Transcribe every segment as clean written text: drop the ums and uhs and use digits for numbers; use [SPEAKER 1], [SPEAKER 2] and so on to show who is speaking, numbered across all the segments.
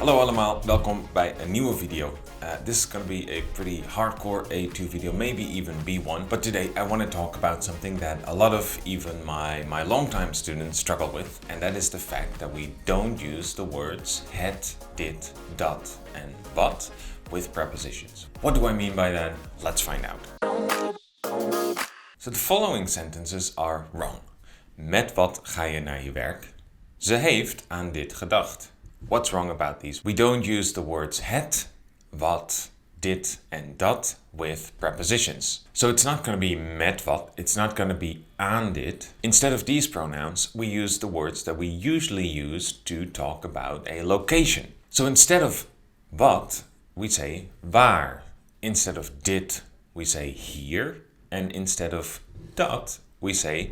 [SPEAKER 1] Hallo allemaal, welkom bij een nieuwe video. This is going to be a pretty hardcore A2 video, maybe even B1. But today I want to talk about something that a lot of even my longtime students struggle with. And that is the fact that we don't use the words het, dit, dat and wat with prepositions. What do I mean by that? Let's find out. So the following sentences are wrong. Met wat ga je naar je werk? Ze heeft aan dit gedacht. What's wrong about these? We don't use the words het, wat, dit, and dat with prepositions. So it's not going to be met wat, it's not going to be aan dit. Instead of these pronouns, we use the words that we usually use to talk about a location. So instead of wat, we say waar. Instead of dit, we say hier. And instead of dat, we say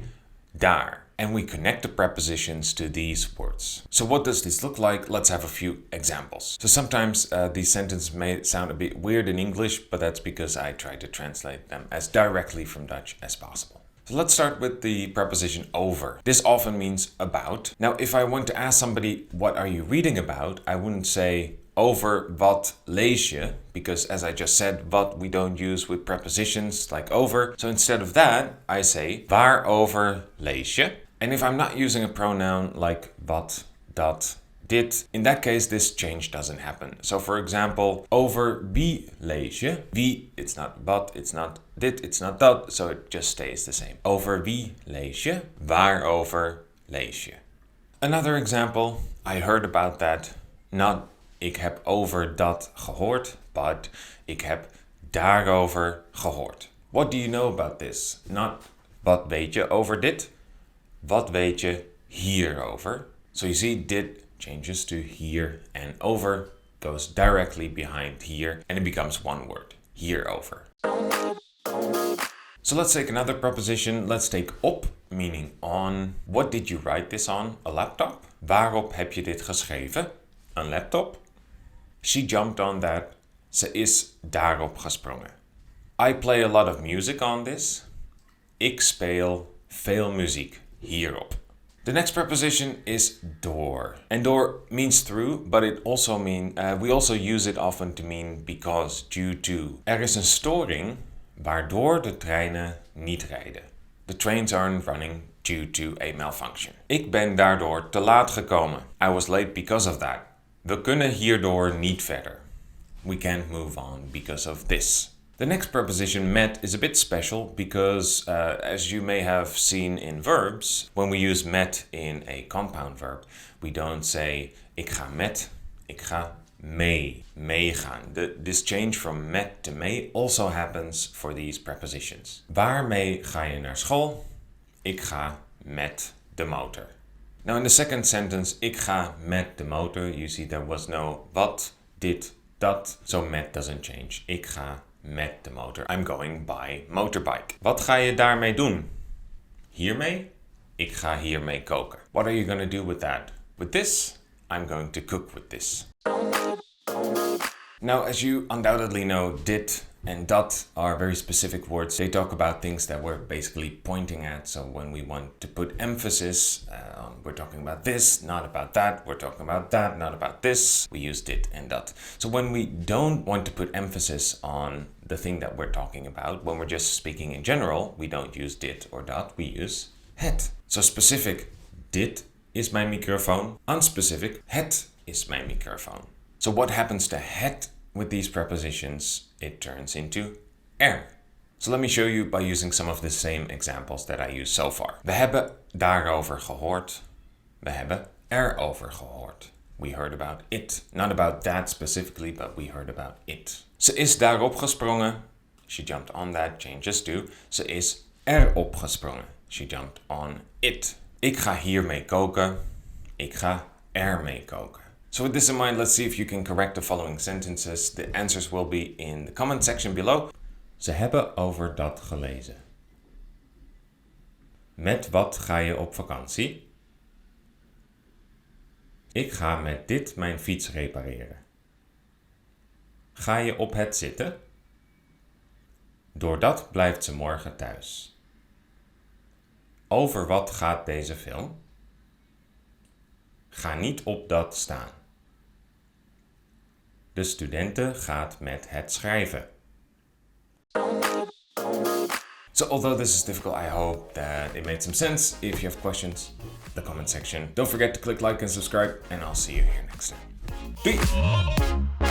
[SPEAKER 1] daar. And we connect the prepositions to these words. So what does this look like? Let's have a few examples. So sometimes these sentences may sound a bit weird in English, but that's because I try to translate them as directly from Dutch as possible. So let's start with the preposition over. This often means about. Now, if I want to ask somebody, what are you reading about? I wouldn't say over wat lees je, because as I just said, wat we don't use with prepositions like over. So instead of that, I say waarover lees je. And if I'm not using a pronoun like wat, dat, dit, in that case, this change doesn't happen. So for example, over wie lees je? Wie, it's not wat, it's not dit, it's not dat, so it just stays the same. Over wie lees je? Waarover lees je? Another example, I heard about that, not ik heb over dat gehoord, but ik heb daarover gehoord. What do you know about this? Not wat weet je over dit? Wat weet je hierover? So you see, dit changes to here and over goes directly behind here and it becomes one word, hierover. So let's take another preposition. Let's take op, meaning on. What did you write this on? A laptop? Waarop heb je dit geschreven? Een laptop? She jumped on that. Ze is daarop gesprongen. I play a lot of music on this. Ik speel veel muziek hierop. The next preposition is door. And door means through, but it also we also use it often to mean because, due to. Er is een storing waardoor de treinen niet rijden. The trains aren't running due to a malfunction. Ik ben daardoor te laat gekomen. I was late because of that. We kunnen hierdoor niet verder. We can't move on because of this. The next preposition, met, is a bit special because, as you may have seen in verbs, when we use met in a compound verb, we don't say ik ga met, ik ga mee, meegaan. This change from met to mee also happens for these prepositions. Waarmee ga je naar school? Ik ga met de motor. Now in the second sentence, ik ga met de motor, you see there was no wat, dit, dat, so met doesn't change. Ik ga met de motor. I'm going by motorbike. Wat ga je daarmee doen? Hiermee? Ik ga hiermee koken. What are you going to do with that? With this? I'm going to cook with this. Now, as you undoubtedly know, dit and dat are very specific words. They talk about things that we're basically pointing at. So when we want to put emphasis, we're talking about this, not about that. We're talking about that, not about this. We use dit and dat. So when we don't want to put emphasis on the thing that we're talking about, when we're just speaking in general, we don't use dit or dat, we use het. So specific, dit is mijn microfoon. Unspecific, het is mijn microfoon. So what happens to het with these prepositions? It turns into er. So let me show you by using some of the same examples that I used so far. We hebben daarover gehoord. We hebben erover gehoord. We heard about it. Not about that specifically, but we heard about it. Ze is daarop gesprongen. She jumped on that, changes to. Ze is erop gesprongen. She jumped on it. Ik ga hiermee koken. Ik ga ermee koken. So with this in mind, let's see if you can correct the following sentences. The answers will be in the comment section below. Ze hebben over dat gelezen. Met wat ga je op vakantie? Ik ga met dit mijn fiets repareren. Ga je op het zitten? Doordat blijft ze morgen thuis. Over wat gaat deze film? Ga niet op dat staan. De studente gaat met het schrijven. So although this is difficult, I hope that it made some sense. If you have questions, the comment section. Don't forget to click like and subscribe, and I'll see you here next time. Peace!